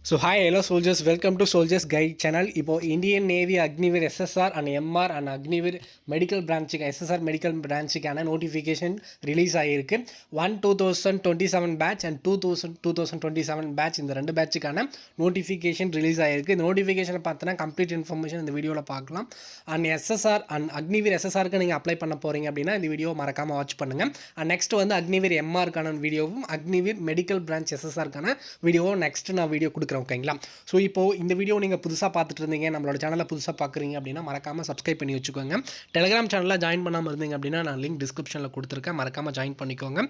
So hi hello soldiers, welcome to Soldiers Guide channel. இப்போ Indian navy Agniveer SSR and MR and Agniveer medical பிரான்ச்சுக்கு SSR medical பிரான்ச்சுக்கான notification release ஆகியிருக்கு. 2027 batch and 2027 batch, இந்த ரெண்டு பேட்சுக்கான notification release ஆகிருக்கு. இந்த நோட்டிஃபிகேஷனை பார்த்தோன்னா கம்ப்ளீட் இன்ஃபர்மேஷன் இந்த வீடியோவில் பார்க்கலாம். அண்ட் எஸ்எஸ்ஆர் அண்ட் அக்னிவீர் எஸ்எஸ்ஆருக்கு நீங்கள் அப்ளை பண்ண போகிறீங்க அப்படின்னா இந்த வீடியோ மறக்காமல் வாட்ச் பண்ணுங்கள். அண்ட் நெக்ஸ்ட் வந்து அக்னிவீர் எம்ஆருக்கான வீடியோவும் அக்னிவீர் மெடிக்கல் பிரான்ச் எஸ்எஸ்ஆருக்கான வீடியோவும் நெக்ஸ்ட் நான் வீடியோ கொடுக்குறேன். ஓகேங்களா? ஸோ இப்போது இந்த வீடியோ நீங்கள் புதுசாக பார்த்துட்டு இருந்தீங்க, நம்மளோட சேனலில் புதுசாக பார்க்குறீங்க அப்படின்னா மறக்காமல் சப்ஸ்கிரைப் பண்ணி வச்சுக்கோங்க. டெலிகிராம் சேனலில் ஜாயின் பண்ணாமல் இருந்தீங்க அப்படின்னா நான் லிங்க் டிஸ்கிரிப்ஷனில் கொடுத்துருக்கேன், மறக்காமல் ஜாயின் பண்ணிக்கோங்க.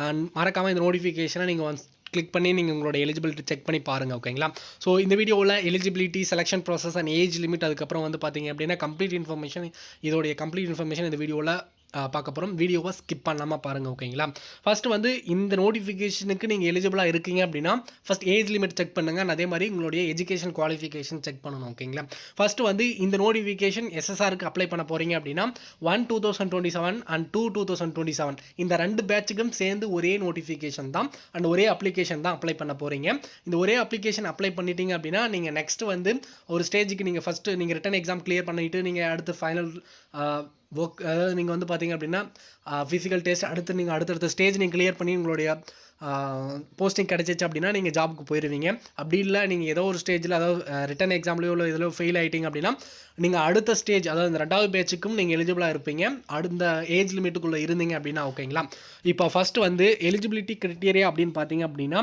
அண்ட் மறக்காமல் இந்த நோட்டிஃபிகேஷனை நீங்கள் ஒன்ஸ் கிளிக் பண்ணி நீங்கள் உங்களோட எலிஜிபிலிட்டி செக் பண்ணி பாருங்கள். ஓகேங்களா? ஸோ இந்த வீடியோவில் eligibility, selection process and age limit, அதுக்கப்புறம் வந்து பார்த்தீங்க அப்படின்னா கம்ப்ளீட் இன்ஃபர்மேஷன், இதோடைய கம்ப்ளீட் இன்ஃபர்மேஷன் இந்த வீடியோவில் பார்க்க போகிறோம். வீடியோவை ஸ்கிப் பண்ணாமல் பாருங்கள். ஓகேங்களா? ஃபஸ்ட்டு வந்து இந்த நோட்டிஃபிகேஷனுக்கு நீங்கள் எலிஜிபிளாக இருக்கீங்க அப்படின்னா ஃபஸ்ட் ஏஜ் லிமிட் செக் பண்ணுங்கள். அதே மாதிரி உங்களுடைய எஜுகேஷன் குவாலிஃபிகேஷன் செக் பண்ணணும். ஓகேங்களா? ஃபஸ்ட்டு வந்து இந்த நோட்டிஃபிகேஷன் எஸ்எஸ்ஆருக்கு அப்ளை பண்ண போகிறீங்க அப்படின்னா 2027 அண்ட் 2027 இந்த ரெண்டு பேட்சுக்கும் சேர்ந்து ஒரே நோட்டிஃபிகேஷன் தான் அண்ட் ஒரே அப்ளிகேஷன் தான் அப்ளை பண்ண போகிறீங்க. இந்த ஒரே அப்ளிகேஷன் அப்ளை பண்ணிட்டீங்க அப்படின்னா நீங்கள் நெக்ஸ்ட் வந்து ஒரு ஸ்டேஜுக்கு நீங்கள் ஃபஸ்ட்டு நீங்கள் ரிட்டன் எக்ஸாம் கிளியர் பண்ணிவிட்டு நீங்கள் அடுத்து ஃபைனல் ஒர்க், அதாவது நீங்கள் வந்து பார்த்தீங்க அப்படின்னா ஃபிசிக்கல் டெஸ்ட், அடுத்து நீங்கள் அடுத்தடுத்த ஸ்டேஜ் நீங்கள் கிளியர் பண்ணி உங்களுடைய போஸ்டிங் கிடச்சிச்சு அப்படின்னா நீங்கள் ஜாபுக்கு போயிடுவீங்க. அப்படி இல்லை நீங்கள் ஏதோ ஒரு ஸ்டேஜில், அதாவது ரிட்டன் எக்ஸாம்லேயோ இல்லை இதில் ஃபெயில் ஆகிட்டீங்க அப்படின்னா நீங்கள் அடுத்த ஸ்டேஜ், அதாவது இந்த ரெண்டாவது பேட்சுக்கும் நீங்கள் எலிஜிபிளாக இருப்பீங்க, அடுத்த ஏஜ் லிமிட்டுக்குள்ளே இருந்தீங்க அப்படின்னா. ஓகேங்களா? இப்போ ஃபஸ்ட்டு வந்து எலிஜிபிலிட்டி க்ரைட்டீரியா அப்படின்னு பார்த்தீங்க அப்படின்னா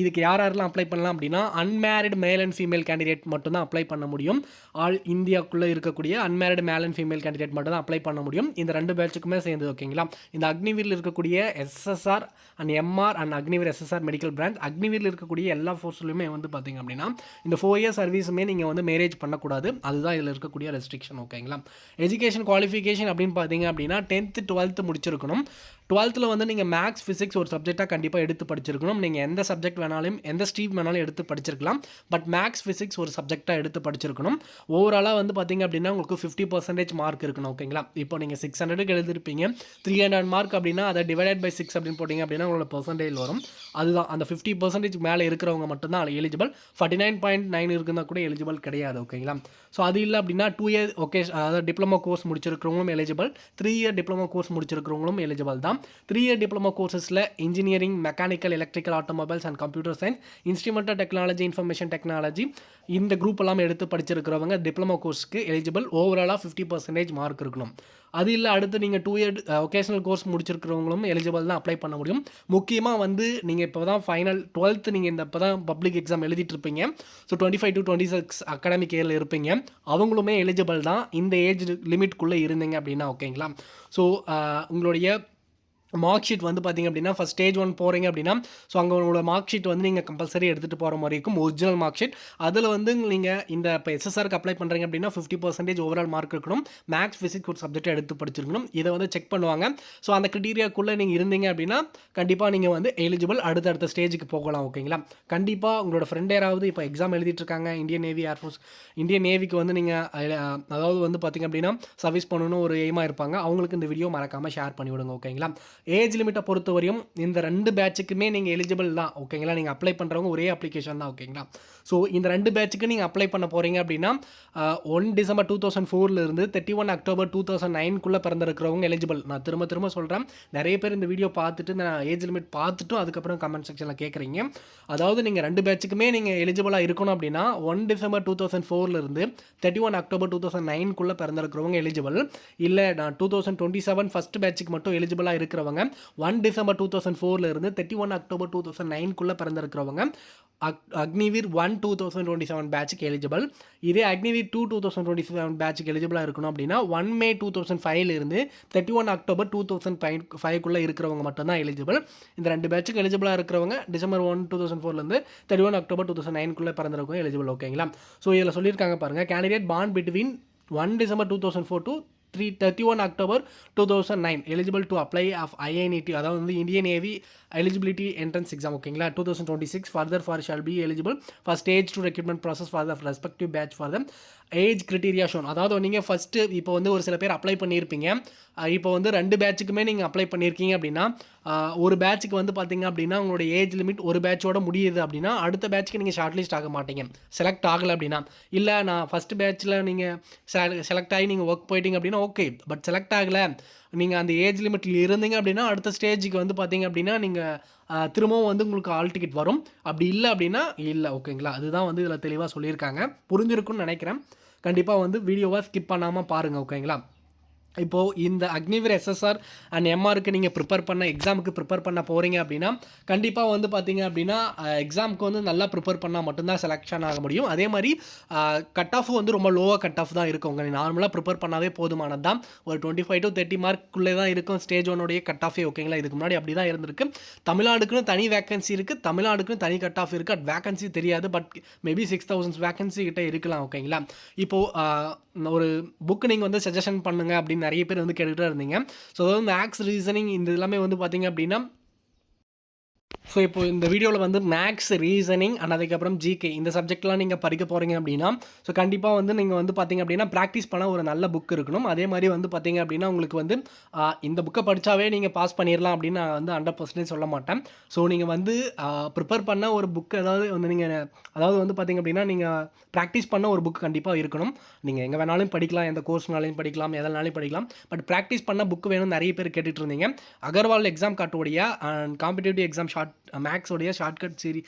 இதுக்கு யாரெல்லாம் அப்ளை பண்ணலாம் அப்படின்னா unmarried male and female candidate மட்டும்தான் அப்ளை பண்ண முடியும். ஆல் இந்தியாவுக்குள்ளே இருக்கக்கூடிய unmarried male and female candidate மட்டும் தான் அப்ளை பண்ண முடியும், இந்த ரெண்டு பேட்சுக்குமே சேர்ந்து. ஓகேங்களா? இந்த அக்னிவீரில் இருக்கக்கூடிய SSR and MR and Agniveer SSR medical branch, அக்னிவீரில் இருக்கக்கூடிய எல்லா ஃபோர்ஸ்லையுமே வந்து பார்த்தீங்க அப்படின்னா இந்த 4 இயர்ஸ் சர்வீஸுமே நீங்கள் வந்து மேரேஜ் பண்ணக்கூடாது, அதுதான் இதில் இருக்கக்கூடிய ரெஸ்ட்ரிக்ஷன். ஓகேங்களா? எஜுகேஷன் குவாலிஃபிகேஷன் அப்படின்னு பார்த்தீங்க அப்படின்னா 10th 12th முடிச்சிருக்கணும். 12th வந்து நீங்கள் மேக்ஸ் ஃபிசிக்ஸ் ஒரு சப்ஜெக்டாக கண்டிப்பாக எடுத்து படிச்சிருக்கணும். நீங்கள் எந்த சப்ஜெக்ட் வேணாலும் எந்த ஸ்ட்ரீம் வேணாலும் எடுத்து படிச்சிருக்கலாம், பட் மேக்ஸ் ஃபிசிக்ஸ் ஒரு சப்ஜெக்டாக எடுத்து படிச்சிருக்கணும். ஓவராலாக வந்து பார்த்தீங்க அப்படின்னா உங்களுக்கு 50% மார்க் இருக்கணும். ஓகேங்களா? இப்போ நீங்கள் 600க்கு எழுதிருப்பீங்க, 300 மார்க் அப்படின்னா அதை டிவைடட் பை 6 அப்படின்னு போட்டிங்க அப்படின்னா உங்களோட பர்சன்டேஜ் வரும். அதுதான் அந்த 50% மேலே இருக்கிறவங்க மட்டும்தான் எலிஜிபிள். 49.9 இருக்குன்னா கூட எலிஜிபிள் கிடையாது. ஓகேங்களா? ஸோ அது இல்லை அப்படின்னா 2 இயர் ஓகே, அதாவது டிப்ளமோ கோர்ஸ் முடிச்சிருக்கிறவங்களும் எலிஜிபிள், 3 இயர் டிப்ளமோ கோர்ஸ் முடிச்சிருக்கிறவங்களும் எலிஜிபிள் தான். 3 இயர் டிப்ளமோ கோர்சஸில் engineering, mechanical, electrical, automobiles and computer science, instrumental technology, information technology, இந்த குரூப் எல்லாம் எடுத்து படிச்சிருக்கிறவங்க டிப்ளமோ கோர்ஸ்க்கு எலிஜிபிள். ஓவராலாக 50% மார்க் இருக்கணும். அது இல்லை அடுத்து நீங்கள் 2 இயர் ஒகேஷனல் கோர்ஸ் முடிச்சிருக்கிறவங்களும் எலிஜிபிள் தான் அப்ளை பண்ண முடியும். முக்கியமாக வந்து நீங்கள் இப்போ தான் ஃபைனல் 12th நீங்கள் இந்த இப்போ தான் பப்ளிக் எக்ஸாம் எழுதிட்டு இருப்பீங்க, ஸோ 25 to 26 அகாடமிக் இயரில் இருப்பீங்க, அவங்களுமே எலிஜிபிள் தான் இந்த ஏஜ் லிமிட்குள்ளே இருந்தீங்க அப்படின்னா. ஓகேங்களா? ஸோ உங்களுடைய மார்க் ஷீட் வந்து பார்த்திங்க அப்படின்னா ஃபஸ்ட் ஸ்டேஜ் 1 போகிறீங்க அப்படின்னா ஸோ அங்கே உங்களோட மார்க் ஷீட் வந்து நீங்கள் கம்பல்சரி எடுத்துகிட்டு போகிற மாதிரி இருக்கும், ஒரிஜினல் மார்க் ஷீட். அதில் வந்து நீங்கள் இந்த இப்போ எஸ்எஸ்ஆருக்கு அப்ளை பண்ணுறீங்க அப்படின்னா 50% ஓவரால் மார்க் இருக்கணும், மேக்ஸ் ஃபிசிக்ஸ் ஒரு சப்ஜெக்டை எடுத்து படிச்சிருக்கணும். இதை வந்து செக் பண்ணுவாங்க. ஸோ அந்த க்ரைட்டீரியாக்குள்ளே நீங்கள் இருந்தீங்க அப்படின்னா கண்டிப்பாக நீங்கள் வந்து எலிஜிபிள், அடுத்தடுத்த ஸ்டேஜுக்கு போகலாம். ஓகேங்களா? கண்டிப்பாக உங்களோட ஃப்ரெண்ட் யாராவது இப்போ எக்ஸாம் எழுதிட்டுருக்காங்க, இந்தியன் நேவி, ஏர்ஃபோர்ஸ், இந்தியன் நேவிக்கு வந்து நீங்கள் அதாவது வந்து பார்த்திங்க அப்படின்னா சர்வீஸ் பண்ணணும்னு ஒரு எய்மாக இருப்பாங்க, அவங்களுக்கு இந்த வீடியோ மறக்காமல் ஷேர் பண்ணிவிடுங்க. ஓகேங்களா? ஏஜ் லிமிட்டை பொறுத்தவரையும் இந்த ரெண்டு பேட்சுக்குமே நீங்கள் எலிஜிபிள் தான். ஓகேங்களா? நீங்கள் அப்ளை பண்ணுறவங்க ஒரே அப்ளிகேஷன் தான். ஓகேங்களா? ஸோ இந்த ரெண்டு பேட்சுக்கு நீங்கள் அப்ளை பண்ண போகிறீங்க அப்படின்னா 1 December 2004 இருந்து 31 October 2009 பிறந்திருக்கிறவங்க எலிஜிபிள். நான் திரும்ப திரும்ப சொல்கிறேன், நிறைய பேர் இந்த வீடியோ பார்த்துட்டு நான் ஏஜ் லிமிட் பார்த்துட்டும் அதுக்கப்புறம் கமெண்ட் செக்ஷனில் கேட்குறீங்க. அதாவது நீங்கள் ரெண்டு பேட்சுக்குமே நீங்கள் எலிஜிபிளாக இருக்கணும் அப்படின்னா 1 December 2004 இருந்து 31 October 2009 பிறந்திருக்கிறவங்க எலிஜிபிள். இல்லை நான் 2027 ஃபஸ்ட் பேட்சுக்கு மட்டும் எலிஜிபிளாக இருக்கிறவங்க 1 December 2004 இருந்து 31 October 2009 பிறந்திருக்கிறவங்க அக்னிவீர் 1 2027 பேட்சுக்கு எலிஜிபிள். இதே அக்னிவீர் 2 2027 பேட்சுக்கு எலிஜிபிளாக இருக்கணும் அப்படின்னா 1 May 2005 இருந்து 31 October 2005 இருக்கிறவங்க மட்டும்தான் எலிஜிபிள். இந்த ரெண்டு பேட்சுக்கு எலிஜிபிளாக இருக்கிறவங்க December 1 2004 இருந்து 31 October 2009 பிறந்திருக்கவங்க எலிஜிபிள். ஓகேங்களா? ஸோ இதில் சொல்லியிருக்காங்க பாருங்கள், candidate born between 1 December 2004 to 31 October 2009 eligible to apply of INET, அதாவது வந்து Indian navy eligibility entrance exam. ஓகேங்களா? 2026 further for shall be eligible for stage 2 recruitment process for the respective batch for them age criteria shown. அதாவது நீங்கள் first இப்போ வந்து ஒரு சில பேர் அப்ளை பண்ணியிருப்பீங்க. இப்போ வந்து 2 பேட்சுக்குமே நீங்கள் அப்ளை பண்ணியிருக்கீங்க அப்படின்னா, ஒரு பேட்சுக்கு வந்து பார்த்தீங்க அப்படின்னா, உங்களுடைய ஏஜ் லிமிட் ஒரு பேட்சோட முடியுது அப்படின்னா, அடுத்த பேட்சுக்கு நீங்கள் ஷார்ட் லிஸ்ட் ஆக மாட்டீங்க. செலக்ட் ஆகலை அப்படின்னா. இல்லை நான் ஃபஸ்ட்டு பேட்சில் நீங்கள் செலக்ட் ஆகி நீங்கள் ஒர்க் போயிட்டீங்க அப்படின்னா ஓகே. பட் செலக்ட் ஆகலை, நீங்கள் அந்த ஏஜ் லிமிட்டில் இருந்தீங்க அப்படின்னா, அடுத்த ஸ்டேஜுக்கு வந்து பார்த்தீங்க அப்படின்னா, நீங்கள் திரும்பவும் வந்து உங்களுக்கு ஆல் டிக்கெட் வரும். அப்படி இல்லை அப்படின்னா இல்லை. ஓகேங்களா? அதுதான் வந்து இதில் தெளிவாக சொல்லியிருக்காங்க. புரிஞ்சிருக்குன்னு நினைக்கிறேன். கண்டிப்பாக வந்து வீடியோவை ஸ்கிப் பண்ணாமல் பாருங்கள். ஓகேங்களா? இப்போது இந்த அக்னிவீர் எஸ்எஸ்ஆர் அண்ட் எம்ஆருக்கு நீங்கள் எக்ஸாமுக்கு ப்ரிப்பேர் பண்ண போகிறீங்க அப்படின்னா, கண்டிப்பாக வந்து பார்த்தீங்க அப்படின்னா, எக்ஸாமுக்கு வந்து நல்லா ப்ரிப்பேர் பண்ணால் மட்டும்தான் செலெக்ஷன் ஆக முடியும். அதே மாதிரி கட் ஆஃப் வந்து ரொம்ப லோவாக கட் ஆஃப் தான் இருக்கும். உங்கள் நார்மலாக ப்ரிப்பேர் பண்ணாவே போதுமானது தான். ஒரு 25 to 30 மார்க்குள்ளே தான் இருக்கும் ஸ்டேஜ் 1 கட் ஆஃபே. ஓகேங்களா? இதுக்கு முன்னாடி அப்படி தான் இருந்திருக்கு. தமிழ்நாடுக்குன்னு தனி வேக்கன்சி இருக்குது, தமிழ்நாடுக்குன்னு தனி கட் ஆஃப் இருக்குது. அட் வேக்கன்சி தெரியாது, பட் மேபி 6000 வேக்கன்சி கிட்ட இருக்கலாம். ஓகேங்களா? இப்போது ஒரு புக்கு நீங்கள் வந்து சஜஷன் பண்ணுங்கள் அப்படின்னு நிறைய பேர் வந்து கேட்டுகிட்டே இருந்தீங்க. ஸோ அதாவது மேக்ஸ், ரீசனிங் இந்த எல்லாமே வந்து பார்த்தீங்க அப்படின்னா, ஸோ இப்போ இந்த வீடியோவில் வந்து மேக்ஸ், ரீசனிங் அண்ட் அதுக்கப்புறம் ஜிகே இந்த சப்ஜெக்ட்லாம் நீங்கள் படிக்க போகிறீங்க அப்படின்னா, ஸோ கண்டிப்பாக வந்து நீங்கள் வந்து பார்த்தீங்க அப்படின்னா ப்ராக்டிஸ் பண்ண ஒரு நல்ல புக் இருக்கணும். அதே மாதிரி வந்து பார்த்தீங்க அப்படின்னா உங்களுக்கு வந்து இந்த புக்கை படித்தாவே நீங்கள் பாஸ் பண்ணிடலாம் அப்படின்னு நான் வந்து 100% சொல்ல மாட்டேன். ஸோ நீங்கள் வந்து ப்ரிப்பேர் பண்ண ஒரு புக் அதாவது வந்து அதாவது வந்து பார்த்தீங்க அப்படின்னா நீங்கள் ப்ராக்டிஸ் பண்ண ஒரு புக் கண்டிப்பாக இருக்கணும். நீங்கள் எங்கே வேணாலும் படிக்கலாம், எந்த கோர்ஸ்னாலையும் படிக்கலாம், எதனாலையும் படிக்கலாம். பட் ப்ராக்டிஸ் பண்ண புக் வேணும் நிறைய பேர் கேட்டுட்டு இருந்தீங்க. அகர்வால் எக்ஸாம் கார்டோடைய அண்ட் காம்படிட்டிவ் எக்ஸாம் மேக்ஸோடைய ஷார்ட்கட்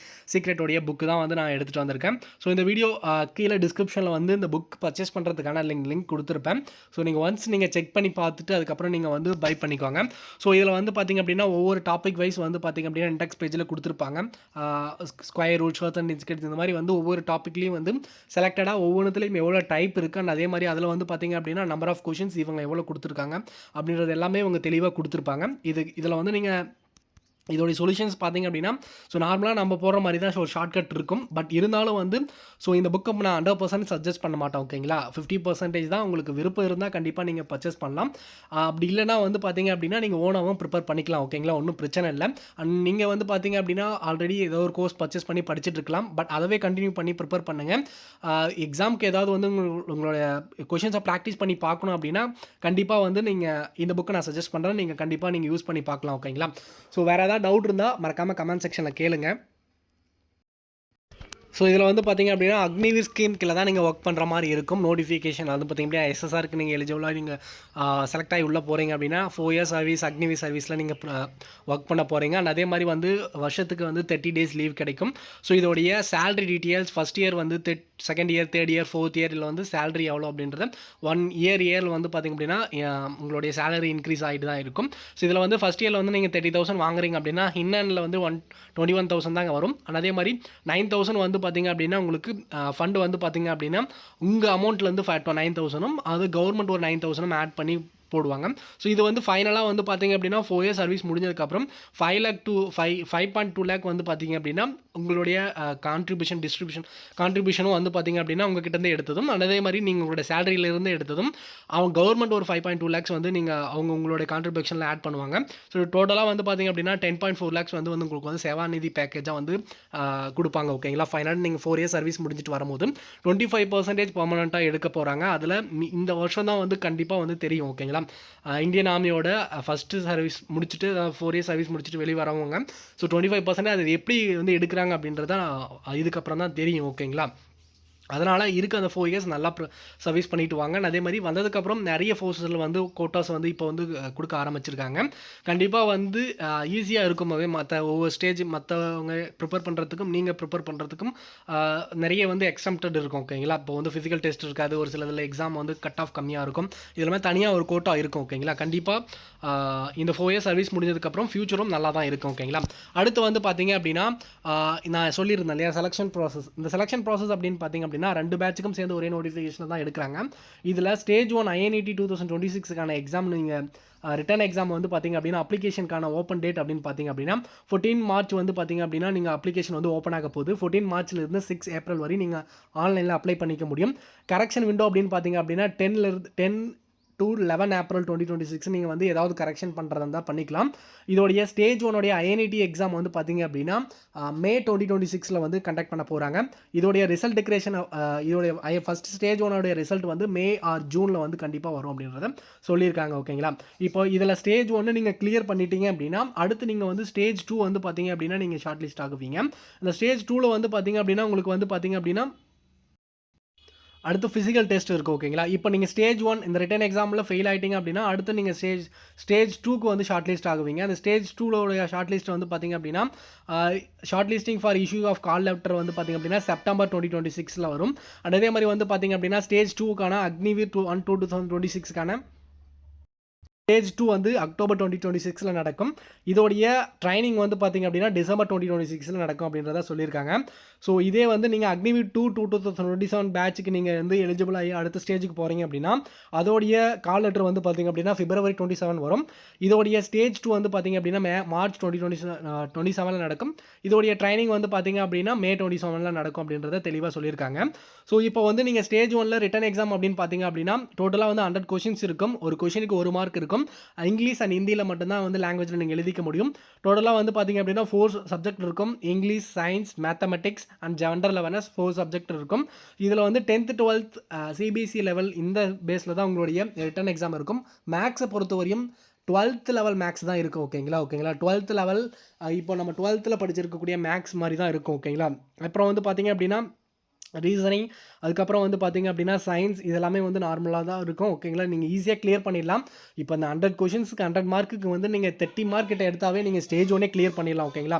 சீக்ரெட்டோடைய புக்கு தான் வந்து நான் எடுத்துகிட்டு வந்திருக்கேன். ஸோ இந்த வீடியோ கீழே டிஸ்கிரிப்ஷனில் வந்து இந்த புக் பர்ச்சேஸ் பண்ணுறதுக்கான லிங்க் கொடுத்துருப்பேன். ஸோ நீங்கள் செக் பண்ணி பார்த்துட்டு அதுக்கப்புறம் நீங்கள் வந்து பை பண்ணிக்கோங்க. ஸோ இதில் வந்து பார்த்திங்க அப்படின்னா ஒவ்வொரு டாபிக் வைஸ் வந்து பார்த்திங்க அப்படின்னா இன்டெக்ஸ் பேஜில் கொடுத்துருப்பாங்க. ஸ்கொயர் ரூட், ஷார்ட்ஸ் அண்ட் இன்ஸ்கெட்ஸ் இந்த மாதிரி வந்து ஒவ்வொரு டாப்பிக்லேயும் வந்து செலக்டடாக ஒவ்வொன்றுத்துலேயும் எவ்வளோ டைப் இருக்குது அண்ட் அதே மாதிரி அதில் வந்து பார்த்திங்க அப்படின்னா நம்பர் ஆஃப் கொஷின்ஸ் இவங்க எவ்வளோ கொடுத்துருக்காங்க அப்படின்றது எல்லாமே இவங்க தெளிவாக கொடுத்துருப்பாங்க. இதில் வந்து நீங்கள் இதோடைய சொல்யூஷன்ஸ் பார்த்திங்க அப்படின்னா, ஸோ நார்மலாக நம்ம போடுற மாதிரி தான் ஒரு ஷார்ட்கட் இருக்கும். பட் இருந்தாலும் வந்து ஸோ இந்த புக்கை நான் 100% சஜஸ்ட் பண்ண மாட்டேன். ஓகேங்களா? 50% தான் உங்களுக்கு விருப்பம் இருந்தால் கண்டிப்பாக நீங்கள் பர்ச்சேஸ் பண்ணலாம். அப்படி இல்லைனா வந்து பார்த்திங்க அப்படின்னா நீங்கள் ஓனாகவும் ப்ரிப்பேர் பண்ணிக்கலாம். ஓகேங்களா? ஒன்றும் பிரச்சனை இல்லை. அண்ட் நீங்கள் வந்து பார்த்திங்க அப்படின்னா ஆல்ரெடி ஏதோ ஒரு கோர்ஸ் பர்ச்சேஸ் பண்ணி படிச்சுட்டு இருக்கலாம். பட் அதவே கண்டினியூ பண்ணி ப்ரிப்பேர் பண்ணுங்கள். எக்ஸாமுக்கு ஏதாவது வந்து உங்களுடைய கொஷின்ஸை ப்ராக்டிஸ் பண்ணி பார்க்கணும் அப்படின்னா கண்டிப்பாக வந்து நீங்கள் இந்த புக்கை நான் சஜஸ்ட் பண்ணுறேன். நீங்கள் கண்டிப்பாக நீங்கள் யூஸ் பண்ணி பார்க்கலாம். ஓகேங்களா? ஸோ வேறு ஏதாவது டவுட் இருந்தால் மறக்காமல் கமெண்ட் செக்ஷனில் கேளுங்க. ஸோ இதில் வந்து பார்த்திங்க அப்படின்னா அக்னிவீர் ஸ்கீம் கீழே தான் நீங்கள் ஒர்க் பண்ணுற மாதிரி இருக்கும். நோட்டிஃபிகேஷன் அது பார்த்திங்க அப்படின்னா எஸ்எஸ்ஆருக்கு நீங்கள் எலிஜிபிளாக நீங்கள் செலக்ட் ஆகி உள்ளே போகிறீங்க அப்படின்னா 4 years சர்வீஸ் அக்னிவீர் சர்வீஸில் நீங்கள் ஒர்க் பண்ண போகிறீங்க. அண்ட் அதே மாதிரி வந்து வருஷத்துக்கு வந்து 30 days லீவ் கிடைக்கும். ஸோ இதோடைய சேலரி டீட்டெயில்ஸ் ஃபஸ்ட் இயர் வந்து second year, third year, fourth இயரில் வந்து சேலரி எவ்வளோ அப்படின்றத 1 இயர் வந்து பார்த்திங்க அப்படின்னா உங்களுடைய சேலரி இன்க்ரீஸ் ஆகிட்டு தான் இருக்கும். ஸோ இதில் வந்து ஃபஸ்ட் இயரில் வந்து நீங்கள் 30,000 வாங்குறீங்க அப்படின்னா இன்னனில் வந்து 21,000 தாங்க வரும். அண்ட் அதே மாதிரி 9,000 வந்து பார்த்திங்க அப்படின்னா உங்களுக்கு ஃபண்டு வந்து பார்த்திங்க அப்படின்னா உங்கள் அமௌண்ட்லேருந்து 9,000 அது கவர்மெண்ட் ஒரு 9,000 ஆட் பண்ணி போடுவாங்க. ஸோ இது வந்து ஃபைனலாக வந்து பார்த்திங்க அப்படின்னா 4 years சர்வீஸ் முடிஞ்சதுக்கப்புறம் 5.2 lakh வந்து பார்த்திங்க அப்படின்னா உங்களுடைய கான்ட்ரிபியூஷனும் வந்து பார்த்திங்க அப்படின்னா உங்ககிட்டேருந்து எடுத்ததும் அதே மாதிரி நீங்கள் உங்களுடைய சேலரியிலேருந்து எடுத்ததும் அவங்க கவர்மெண்ட் ஒரு 5.2 lakhs வந்து உங்களுடைய கான்ட்ரிபியூஷனில் ஆட் பண்ணுவாங்க. ஸோ டோட்டலாக வந்து பார்த்திங்க அப்படின்னா 10.4 lakhs வந்து உங்களுக்கு வந்து சேவாநிதி பேக்கேஜாக வந்து கொடுப்பாங்க. ஓகேங்களா? ஃபைனலாக நீங்கள் 4 years சர்வீஸ் முடிஞ்சிட்டு வரும்போது 25% பர்மனெண்ட்டாக எடுக்க போகிறாங்க. அதில் இந்த வருஷம் தான் வந்து கண்டிப்பாக வந்து தெரியும். ஓகேங்களா? இந்தியன் ஆர்மியோட ஃபஸ்ட்டு சர்வீஸ் முடிச்சுட்டு 4 years சர்வீஸ் முடிச்சுட்டு வெளியே வரவங்க ஸோ 25% அது எப்படி வந்து எடுக்கிறாங்க அப்படின்றத இதுக்கப்புறம் தான் தெரியும். ஓகேங்களா? அதனால் அந்த 4 years நல்லா சர்வீஸ் பண்ணிட்டு வாங்க. அதே மாதிரி வந்ததுக்கப்புறம் நிறைய ஃபோர்ஸஸில் வந்து கோட்டாஸ் வந்து இப்போ வந்து கொடுக்க ஆரம்பிச்சிருக்காங்க. கண்டிப்பாக வந்து ஈஸியாக இருக்கும்போதே ஒவ்வொரு ஸ்டேஜ் மற்றவங்க ப்ரிப்பேர் பண்ணுறதுக்கும் நீங்கள் ப்ரிப்பேர் பண்ணுறதுக்கும் நிறைய வந்து எக்ஸம்ப்டட் இருக்கும். ஓகேங்களா? இப்போ வந்து ஃபிசிக்கல் டெஸ்ட் இருக்காது, ஒரு சில இதில் எக்ஸாம் வந்து கட் ஆஃப் கம்மியாக இருக்கும். இதில் தனியாக ஒரு கோட்டா இருக்கும். ஓகேங்களா? கண்டிப்பாக இந்த 4 years சர்வீஸ் முடிஞ்சதுக்கப்புறம் ஃபியூச்சரும் நல்லா தான் இருக்கும். ஓகேங்களா? அடுத்து வந்து பார்த்தீங்க அப்படின்னா நான் சொல்லியிருந்தேன் இல்லையா செலெக்ஷன் ப்ராசஸ். இந்த செலெக்ஷன் ப்ராசஸ் அப்படின்னு பார்த்தீங்க அப்படின்னா 2 பேட்சுக்கும் சேர்ந்து ஒரே நோட்டிஃபிகேஷன் தான் எடுக்கிறாங்க. இதில் ஸ்டேஜ் 1 INET 2026க்கான எக்ஸாம் நீங்கள் ரிட்டன் எக்ஸாம் வந்து பார்த்திங்க அப்படின்னா அப்ளிகேஷனுக்கான ஓப்பன் டேட் அப்படின்னு பார்த்திங்க அப்படின்னா 14 March வந்து பார்த்திங்க அப்படின்னா நீங்கள் அப்ளிகேஷன் வந்து ஓப்பன் ஆக போகுது. 14 Marchலேருந்து 6 April வரை நீங்கள் ஆன்லைனில் அப்ளை பண்ணிக்க முடியும். கரெக்ஷன் விண்டோ அப்படின்னு பார்த்திங்க அப்படின்னா 10 டு 11 ஏப்ரல் 2026 நீங்கள் வந்து ஏதாவது கரெக்ஷன் பண்ணுறதா இருந்தால் பண்ணிக்கலாம். இதோடைய ஸ்டேஜ் 1 ஐஎன்ஐடி எக்ஸாம் வந்து பார்த்தீங்க அப்படின்னா மே 2026 வந்து கண்டக்ட் பண்ண போகிறாங்க. இதோடைய ரிசல்ட் டிக்ரேஷன் இதோடைய ஃபர்ஸ்ட் ஸ்டேஜ் 1 ரிசல்ட் வந்து மே ஆர் ஜூனில் வந்து கண்டிப்பாக வரும் அப்படின்றத சொல்லியிருக்காங்க. ஓகேங்களா? இப்போ இதில் ஸ்டேஜ் 1 நீங்கள் கிளியர் பண்ணிட்டீங்க அப்படின்னா அடுத்து நீங்கள் வந்து ஸ்டேஜ் 2 வந்து பார்த்தீங்க அப்படின்னா நீங்கள் ஷார்ட் லிஸ்ட் ஆகுவீங்க. இந்த ஸ்டேஜ் 2ல் வந்து பார்த்தீங்க அப்படின்னா உங்களுக்கு வந்து பார்த்தீங்க அப்படின்னா அடுத்து ஃபிசிக்கல் டெஸ்ட் இருக்குது. ஓகேங்களா? இப்போ நீங்கள் ஸ்டேஜ் 1 இந்த ரிட்டன் எக்ஸாமில் ஃபெயில் ஆகிட்டீங்க அப்படின்னா அடுத்து நீங்கள் ஸ்டேஜ் 2க்கு வந்து ஷார்ட் லிஸ்ட் ஆகுவீங்க. அந்த ஸ்டேஜ் 2டைய ஷார்ட் லிஸ்ட் வந்து பார்த்திங்க அப்படின்னா short listing for issue of call letter வந்து பார்த்திங்க அப்படின்னா செப்டம்பர் 2026 வரும். அதே மாதிரி வந்து பார்த்திங்க அப்படின்னா ஸ்டேஜ் 2க்கான அக்னிவீர் 2026க்கான ஸ்டேஜ் 2 வந்து அக்டோபர் 2026 நடக்கும். இதோடைய ட்ரைனிங் வந்து பார்த்திங்க அப்படின்னா டிசம்பர் 2026 நடக்கும் அப்படின்றத சொல்லியிருக்காங்க. ஸோ இதே வந்து நீங்கள் அக்னிவீர் 2027 பேட்சுக்கு நீங்கள் வந்து எலிஜிபிள் ஆகி அடுத்த ஸ்டேஜுக்கு போகிறீங்க அப்படின்னா அதோடைய கால் லெட்டர் வந்து பார்த்திங்க அப்படின்னா February 27 வரும். இதோடைய ஸ்டேஜ் 2 வந்து பார்த்திங்க அப்படின்னா மார்ச் 2027 நடக்கும். இதோடைய ட்ரைனிங் வந்து பார்த்திங்க அப்படின்னா மே 27 நடக்கும் அப்படின்றத தெளிவாக சொல்லியிருக்காங்க. ஸோ இப்போ வந்து நீங்கள் ஸ்டேஜ் 1 ரிட்டன் எக்ஸாம் அப்படின்னு பார்த்தீங்க அப்படின்னா டோட்டலாக வந்து 100 கொஷின்ஸ் இருக்கும். ஒரு கொஷினுக்கு 1 மார்க் இருக்கும். இங்கிலீஷ் அண்ட் ஹிந்தியில் மட்டும்தான் வந்து லாங்குவேஜில் நீங்கள் எழுதிக்க முடியும். டோட்டலாக வந்து பார்த்திங்க அப்படின்னா 4 சப்ஜெக்ட் இருக்கும். English, science, mathematics and general awareness 4 subject இருக்கும். இதில் வந்து 10th 12th சிபிஎஸ்சி லெவல் இந்த பேஸில் தான் உங்களுடைய ரிட்டன் எக்ஸாம் இருக்கும். மேக்ஸை பொறுத்தவரையும் 12th லெவல் மேக்ஸ் தான் இருக்கும். ஓகேங்களா? 12th லெவல் இப்போ நம்ம 12th படிச்சிருக்கக்கூடிய மேக்ஸ் மாதிரி தான் இருக்கும். ஓகேங்களா? அப்புறம் வந்து பார்த்திங்க அப்படின்னா ரீசனிங், அதுக்கப்புறம் வந்து பார்த்திங்க அப்படின்னா சயின்ஸ், இதெல்லாமே வந்து நார்மலாக தான் இருக்கும். ஓகேங்களா? நீங்கள் ஈஸியாக கிளியர் பண்ணிடலாம். இப்போ அந்த 100 கொஷின்ஸுக்கு 100 மார்க்குக்கு வந்து நீங்கள் 30 மார்க் கிட்ட எடுத்தாவே நீங்கள் ஸ்டேஜ் 1 கிளியர் பண்ணிடலாம். ஓகேங்களா?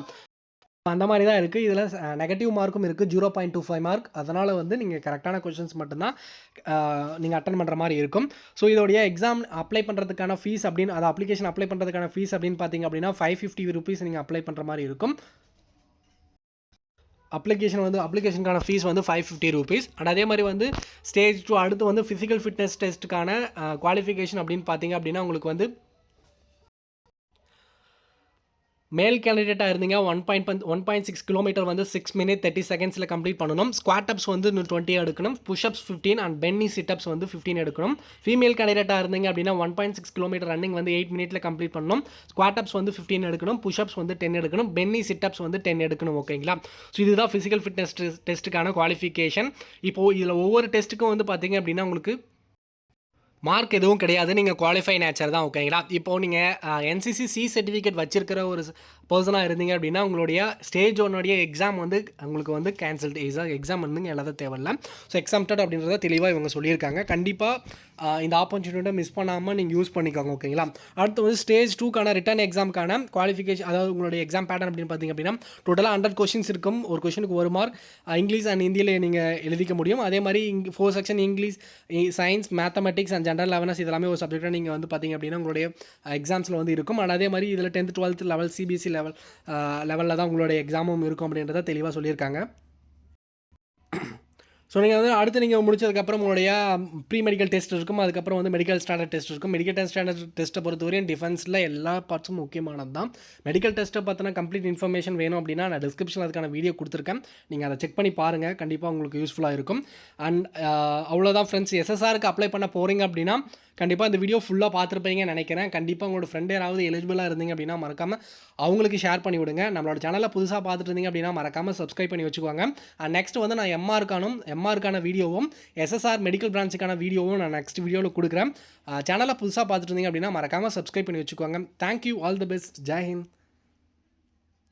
அந்த மாதிரி தான் இருக்குது. இதில் நெகட்டிவ் மார்க்கும் இருக்குது, 0.25 மார்க். அதனால் வந்து நீங்கள் கரெக்டான கொஷின்ஸ் மட்டும்தான் நீங்கள் அட்டன் பண்ணுற மாதிரி இருக்கும். ஸோ இதோடைய எக்ஸாம் அப்ளை பண்ணுறதுக்கான ஃபீஸ் அப்படின்னு அப்ளிகேஷன் அப்ளை பண்ணுறதுக்கான ஃபீஸ் அப்படின்னு பார்த்தீங்க அப்படின்னா 550 rupees நீங்கள் அப்ளை பண்ணுற மாதிரி இருக்கும். அப்ளிகேஷனுக்கான ஃபீஸ் வந்து 550 rupees. அண்ட் அதே மாதிரி வந்து ஸ்டேஜ் 2 அடுத்து வந்து ஃபிசிக்கல் ஃபிட்னஸ் டெஸ்ட்டுக்கான குவாலிஃபிகேஷன் அப்படின்னு பார்த்தீங்க அப்படின்னா உங்களுக்கு வந்து மேல் கேண்டிடேட்டாக இருந்தீங்க 1.6 கிலோமீட்டர் வந்து 6 minutes 30 seconds கம்ப்ளீட் பண்ணணும். ஸ்குவாட் அப்ஸ் வந்து 20 எடுக்கணும். புஷ்அப்ஸ் 15 அண்ட் பென்னி சிட்டப்ஸ் வந்து 15 எடுக்கணும். ஃபீமேல் கேண்டிடேட்டாக இருந்தீங்க அப்படின்னா 1.6 கிலோமீட்டர் ரன்னிங் வந்து 8 minutes கம்ப்ளீட் பண்ணணும். ஸ்குவாட் அப்ஸ் வந்து 15 எடுக்கணும். புஷ்அப்ஸ் வந்து 10 எடுக்கணும். பென்னி சிட்டப்ஸ் வந்து 10 எடுக்கணும். ஓகேங்களா? ஸோ இதுதான் ஃபிசிக்கல் ஃபிட்னஸ் டெஸ்ட்டுக்கான குவாலிஃபிகேஷன். இப்போது இதில் ஒவ்வொரு டெஸ்ட்டுக்கும் வந்து பார்த்தீங்க அப்படின்னா உங்களுக்கு மார்க் எதுவும் கிடையாது. நீங்கள் குவாலிஃபை நேச்சர் தான். ஓகேங்களா? இப்போது நீங்கள் என்சிசி சி சர்டிஃபிகேட் வச்சிருக்கிற ஒரு பர்சனாக இருந்தீங்க அப்படின்னா உங்களுடைய ஸ்டேஜ் 1 எக்ஸாம் வந்து உங்களுக்கு வந்து கேன்சல்டு எக்ஸாம் வந்து எழுத தேவையில்லை. ஸோ எக்ஸாம்டட் அப்படின்றத தெளிவாக இவங்க சொல்லியிருக்காங்க. கண்டிப்பாக இந்த ஆப்பர்ச்சுனிட்டியை மிஸ் பண்ணாமல் நீங்கள் யூஸ் பண்ணிக்கோங்க. ஓகேங்களா? அடுத்து வந்து ஸ்டேஜ் 2க்கான ரிட்டன் எக்ஸாமுக்கான குவாலிஃபிகேஷன், அதாவது உங்களுடைய எக்ஸாம் பேட்டர்ன் அப்படின்னு பார்த்தீங்க அப்படின்னா டோட்டலாக 100 கொஷின்ஸ் இருக்கும். ஒரு கொஷனுக்கு 1 மார்க். இங்கிலீஷ் அண்ட் ஹிந்தியில் நீங்கள் எழுதிக்க முடியும். அதே மாதிரி 4 section English, science, mathematics and general awareness இதெல்லாமே ஒரு சப்ஜெக்டாக நீங்கள் வந்து பார்த்தீங்க அப்படின்னா உங்களுடைய எக்ஸாம்ஸில் வந்து இருக்கும். அண்ட் அதே மாதிரி இதில் 10th 12th லெவல் சிபிஎஸ்சி லெவலில் தான் உங்களுடைய எக்ஸாமும் இருக்கும் அப்படின்றத தெளிவாக சொல்லியிருக்காங்க. ஸோ நீங்கள் வந்து அடுத்து நீங்கள் முடிச்சதுக்கப்புறம் உங்களுடைய ப்ரீ மெடிக்கல் டெஸ்ட் இருக்கும். அதுக்கப்புறம் வந்து மெடிக்கல் ஸ்டாண்டர்ட் டெஸ்ட் இருக்கும். மெடிக்கல் ஸ்டாண்டர்ட் டெஸ்ட்டை பொறுத்தவரையும் டிஃபென்ஸில் எல்லா பார்ட்ஸும் முக்கியமானது தான். மெடிக்கல் டெஸ்ட்டை பார்த்தினா கம்ப்ளீட் இன்ஃபர்மேஷன் வேணும் அப்படின்னா நான் டிஸ்கிரிப்ஷனில் அதுக்கான வீடியோ கொடுத்துருக்கேன். நீங்கள் அதை செக் பண்ணி பாருங்கள். கண்டிப்பாக உங்களுக்கு யூஸ்ஃபுல்லாக இருக்கும். அண்ட் அவ்வளோதான் ஃப்ரெண்ட்ஸ். எஸ்எஸ்ஆருக்கு அப்ளை பண்ண போகிறீங்க அப்படின்னா கண்டிப்பாக இந்த வீடியோ ஃபுல்லாக பார்த்துருப்பீங்கன்னு நினைக்கிறேன். கண்டிப்பாக உங்களோட ஃப்ரெண்ட் யாராவது எலிஜிபிளாக இருந்தீங்க அப்படின்னா மறக்காமல் அவங்களுக்கு ஷேர் பண்ணி விடுங்க. நம்மளோட சேனலில் புதுசாக பார்த்துட்டு இருந்தீங்க அப்படின்னா மறக்காமல் சப்ஸ்கிரைப் பண்ணி வச்சுக்கோங்க. அண்ட் நெக்ஸ்ட் வந்து நான் எம்ஆருக்கான வீடியோவும் எஸ்எஸ்ஆர் மெடிக்கல் பிரான்ச்சுக்கான வீடியோவும் நான் நெக்ஸ்ட் வீடியோவில் கொடுக்குறேன். சேனலில் புதுசாக பார்த்துட்டு இருந்தீங்க அப்படின்னா மறக்காமல் சப்ஸ்கிரைப் பண்ணி வச்சுக்கோங்க. Thank you. All the best. Jai Hind.